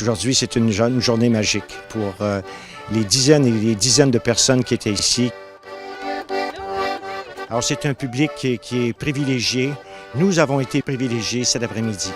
Aujourd'hui, c'est une journée magique pour les dizaines et les dizaines de personnes qui étaient ici. Alors, c'est un public qui est privilégié. Nous avons été privilégiés cet après-midi.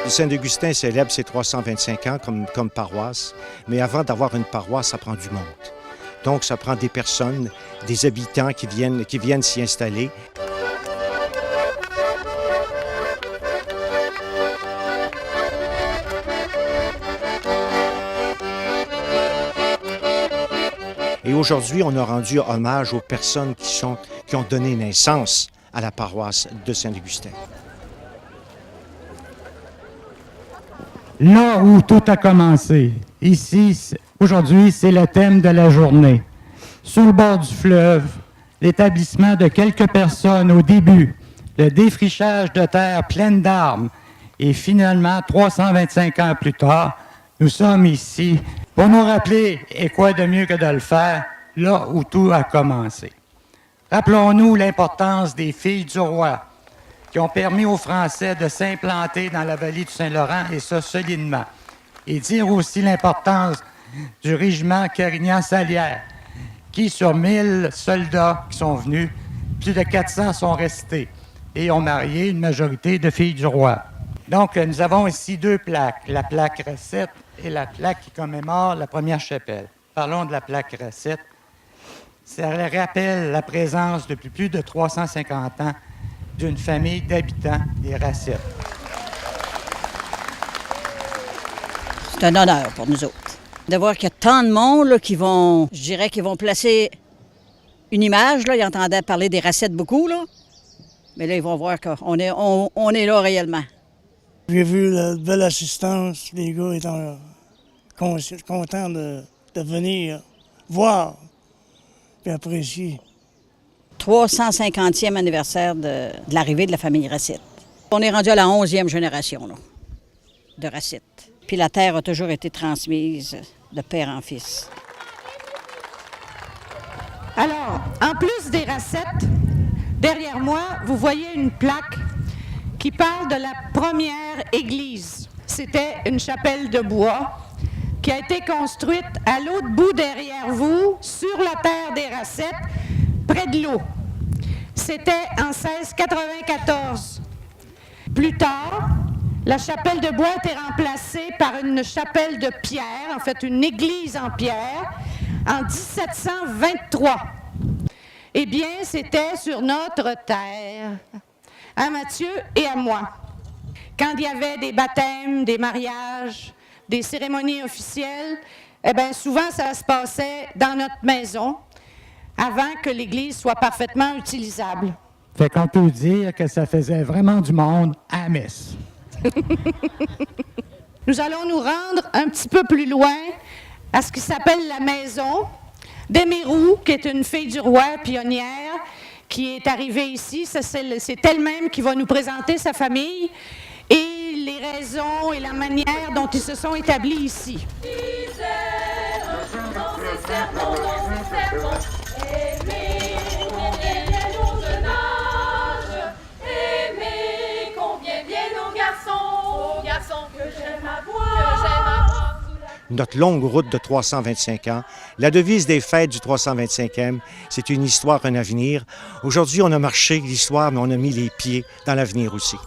Saint-Augustin célèbre ses 325 ans comme paroisse, mais avant d'avoir une paroisse, ça prend du monde. Donc, ça prend des personnes, des habitants qui viennent s'y installer. Et aujourd'hui, on a rendu hommage aux personnes qui ont donné naissance à la paroisse de Saint-Augustin. Là où tout a commencé, ici, aujourd'hui, c'est le thème de la journée. Sur le bord du fleuve, l'établissement de quelques personnes au début, le défrichage de terres pleines d'arbres, et finalement, 325 ans plus tard, nous sommes ici pour nous rappeler, et quoi de mieux que de le faire, là où tout a commencé. Rappelons-nous l'importance des filles du roi, qui ont permis aux Français de s'implanter dans la vallée du Saint-Laurent, et ça solidement. Et dire aussi l'importance du régiment Carignan-Salière, qui, sur 1000 soldats qui sont venus, plus de 400 sont restés et ont marié une majorité de filles du roi. Donc, nous avons ici deux plaques, la plaque recette et la plaque qui commémore la première chapelle. Parlons de la plaque recette. Ça rappelle la présence depuis plus de 350 ans d'une famille d'habitants des Racettes. C'est un honneur pour nous autres de voir qu'il y a tant de monde là, qui vont placer une image. Là, ils entendaient parler des Racettes beaucoup, là. Mais là, ils vont voir qu'on est là réellement. J'ai vu la belle assistance, les gars étant contents de venir voir et apprécier. 350e anniversaire de l'arrivée de la famille Racette. On est rendu à la 11e génération là, de Racette. Puis la terre a toujours été transmise de père en fils. Alors, en plus des Racettes, derrière moi, vous voyez une plaque qui parle de la première église. C'était une chapelle de bois qui a été construite à l'autre bout derrière vous, sur la terre des Racettes, près de l'eau. C'était en 1694. Plus tard, la chapelle de bois a été remplacée par une chapelle de pierre, en fait une église en pierre, en 1723. Eh bien, c'était sur notre terre, à Mathieu et à moi. Quand il y avait des baptêmes, des mariages, des cérémonies officielles, eh bien, souvent, ça se passait dans notre maison avant que l'église soit parfaitement utilisable. Fait qu'on peut dire que ça faisait vraiment du monde à la messe. Nous allons nous rendre un petit peu plus loin à ce qui s'appelle la maison d'Émérou, qui est une fille du roi pionnière, qui est arrivée ici. C'est elle-même qui va nous présenter sa famille et les raisons et la manière dont ils se sont établis ici. Notre longue route de 325 ans, la devise des fêtes du 325e, c'est une histoire, un avenir. Aujourd'hui, on a marché l'histoire, mais on a mis les pieds dans l'avenir aussi.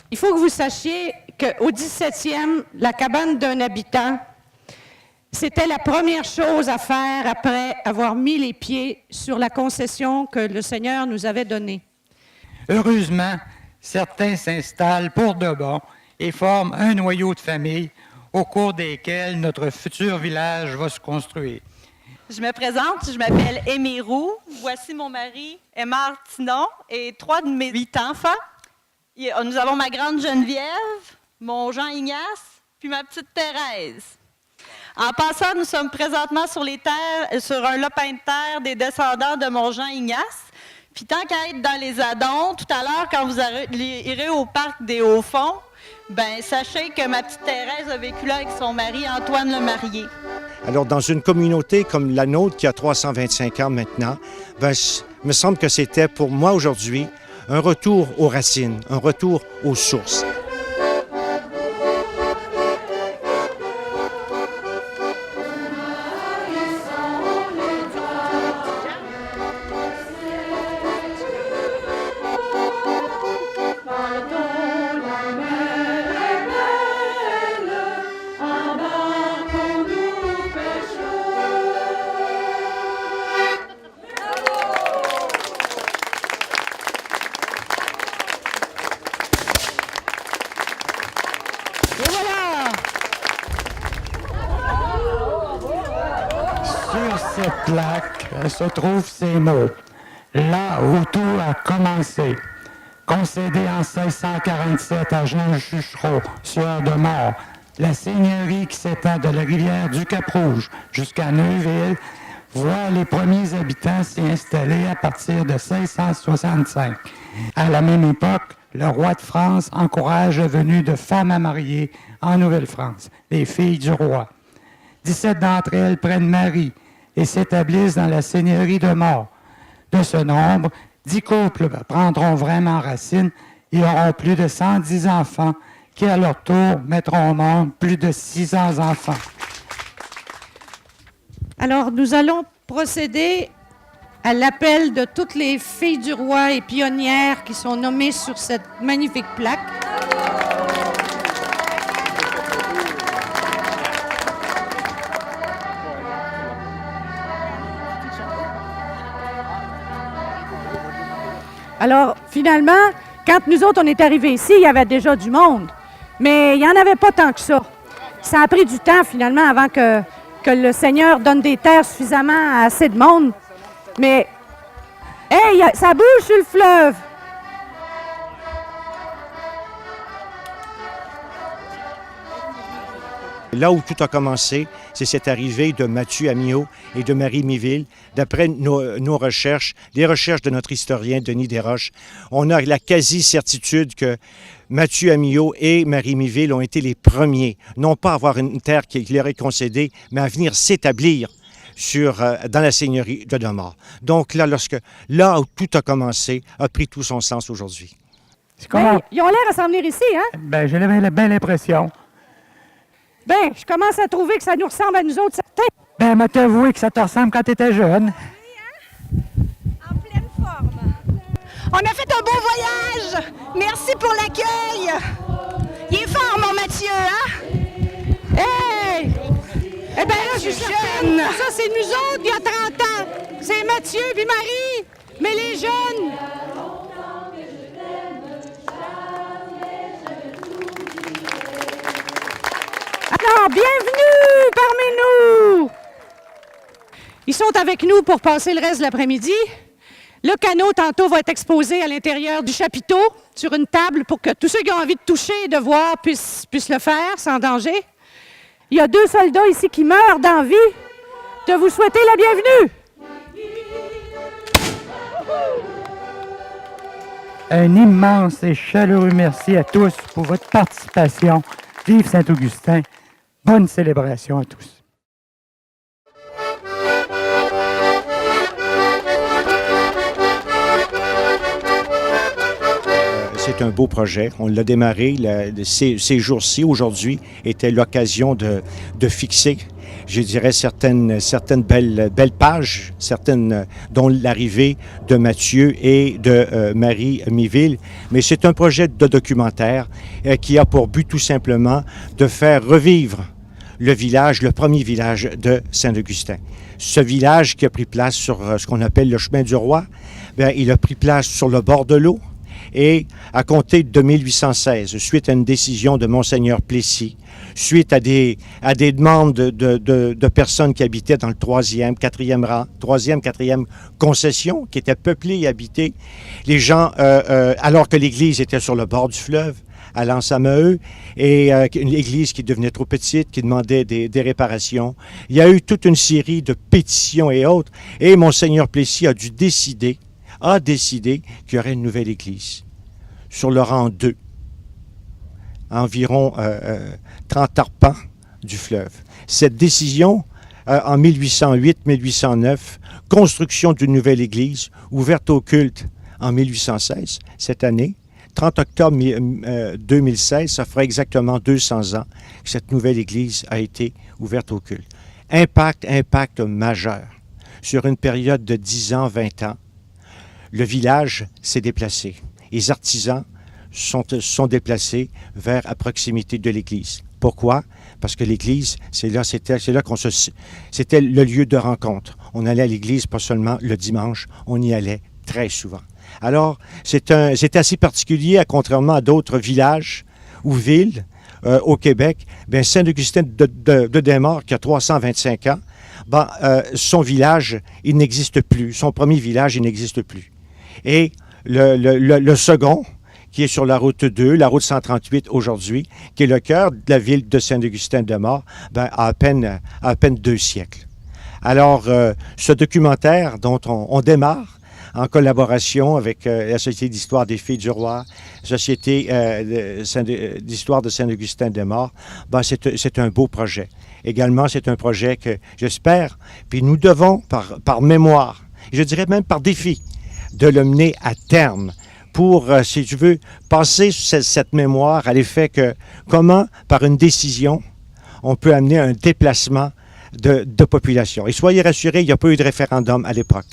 Il faut que vous sachiez qu'au 17e, la cabane d'un habitant, c'était la première chose à faire après avoir mis les pieds sur la concession que le Seigneur nous avait donnée. Heureusement, certains s'installent pour de bon et forment un noyau de famille au cours desquels notre futur village va se construire. Je me présente, je m'appelle Émile Roux. Voici mon mari, Aymar Tinon, et 3 de mes 8 enfants. Nous avons ma grande Geneviève, mon Jean-Ignace, puis ma petite Thérèse. En passant, nous sommes présentement sur un lopin de terre des descendants de mon Jean Ignace. Puis tant qu'à être dans les addons, tout à l'heure, quand vous irez au parc des Hauts-Fonds, ben sachez que ma petite Thérèse a vécu là avec son mari Antoine le Marié. Alors, dans une communauté comme la nôtre, qui a 325 ans maintenant, ben, il me semble que c'était pour moi aujourd'hui un retour aux racines, un retour aux sources. Sur cette plaque se trouvent ces mots. Là où tout a commencé. Concédé en 1647 à Jean Juchereau, sieur de Mort, la seigneurie qui s'étend de la rivière du Cap-Rouge jusqu'à Neuville voit les premiers habitants s'y installer à partir de 1665. À la même époque, le roi de France encourage la venue de femmes à marier en Nouvelle-France, les filles du roi. 17 d'entre elles prennent mari et s'établissent dans la seigneurie de Mort. De ce nombre, 10 couples prendront vraiment racine et auront plus de 110 enfants qui, à leur tour, mettront au monde plus de 600 enfants. Alors, nous allons procéder à l'appel de toutes les filles du roi et pionnières qui sont nommées sur cette magnifique plaque. Alors, finalement, quand nous autres, on est arrivés ici, il y avait déjà du monde. Mais il n'y en avait pas tant que ça. Ça a pris du temps, finalement, avant que le Seigneur donne des terres suffisamment à assez de monde. Mais, hey, ça bouge sur le fleuve! Là où tout a commencé, c'est cette arrivée de Mathieu Amiot et de Marie Miville. D'après nos recherches, les recherches de notre historien Denis Desroches, on a la quasi-certitude que Mathieu Amiot et Marie Miville ont été les premiers, non pas à avoir une terre qui leur est concédée, mais à venir s'établir dans la seigneurie de Demort. Donc là où tout a commencé, a pris tout son sens aujourd'hui. Ben, ils ont l'air à s'en venir ici, hein? Ben, j'ai bien l'impression. Ben, je commence à trouver que ça nous ressemble à nous autres, certains. Ben, m'a t'avoué que ça te ressemble quand t'étais jeune. En pleine forme. On a fait un beau voyage. Merci pour l'accueil. Il est fort, mon Mathieu, hein? Hey! Eh bien là, je suis jeune. Ça, c'est nous autres, il y a 30 ans. C'est Mathieu puis Marie. Mais les jeunes... Alors, bienvenue parmi nous! Ils sont avec nous pour passer le reste de l'après-midi. Le canot, tantôt, va être exposé à l'intérieur du chapiteau, sur une table, pour que tous ceux qui ont envie de toucher et de voir puissent le faire sans danger. Il y a 2 soldats ici qui meurent d'envie de vous souhaiter la bienvenue. Un immense et chaleureux merci à tous pour votre participation. Vive Saint-Augustin. Bonne célébration à tous. C'est un beau projet. On l'a démarré. Ces jours-ci, aujourd'hui, était l'occasion de fixer, je dirais, certaines belles pages, dont l'arrivée de Mathieu et de Marie Miville. Mais c'est un projet de documentaire qui a pour but tout simplement de faire revivre le village, le premier village de Saint-Augustin. Ce village qui a pris place sur ce qu'on appelle le chemin du roi, bien, il a pris place sur le bord de l'eau. Et à compter de 1816, suite à une décision de Monseigneur Plessis, suite à des demandes de personnes qui habitaient dans le 3e, 4e concession, qui étaient peuplées et habitées, les gens, alors que l'église était sur le bord du fleuve, à l'Anse-à-Maheu, et une église qui devenait trop petite, qui demandait des réparations. Il y a eu toute une série de pétitions et autres, et Monseigneur Plessis a décidé qu'il y aurait une nouvelle église sur le rang 2, à environ 30 arpents du fleuve. Cette décision, en 1808-1809, construction d'une nouvelle église, ouverte au culte en 1816, cette année. 30 octobre 2016, ça fera exactement 200 ans que cette nouvelle église a été ouverte au culte. Impact majeur. Sur une période de 10 ans, 20 ans, le village s'est déplacé. Les artisans sont déplacés à proximité de l'église. Pourquoi? Parce que l'église, c'était le lieu de rencontre. On allait à l'église pas seulement le dimanche, on y allait très souvent. Alors, c'est assez particulier, contrairement à d'autres villages ou villes au Québec. Bien, Saint-Augustin de Desmaures, qui a 325 ans, son village, il n'existe plus. Son premier village, il n'existe plus. Et le second, qui est sur la route 2, la route 138 aujourd'hui, qui est le cœur de la ville de Saint-Augustin-de-Desmaures, a à peine 2 siècles. Alors, ce documentaire dont on démarre en collaboration avec la Société d'histoire des Filles du Roi, Société d'histoire de Saint-Augustin-de-Desmaures, c'est un beau projet. Également, c'est un projet que j'espère, puis nous devons, par mémoire, je dirais même par défi, de le mener à terme pour, si tu veux, passer cette mémoire à l'effet que comment, par une décision, on peut amener un déplacement de population. Et soyez rassurés, il n'y a pas eu de référendum à l'époque.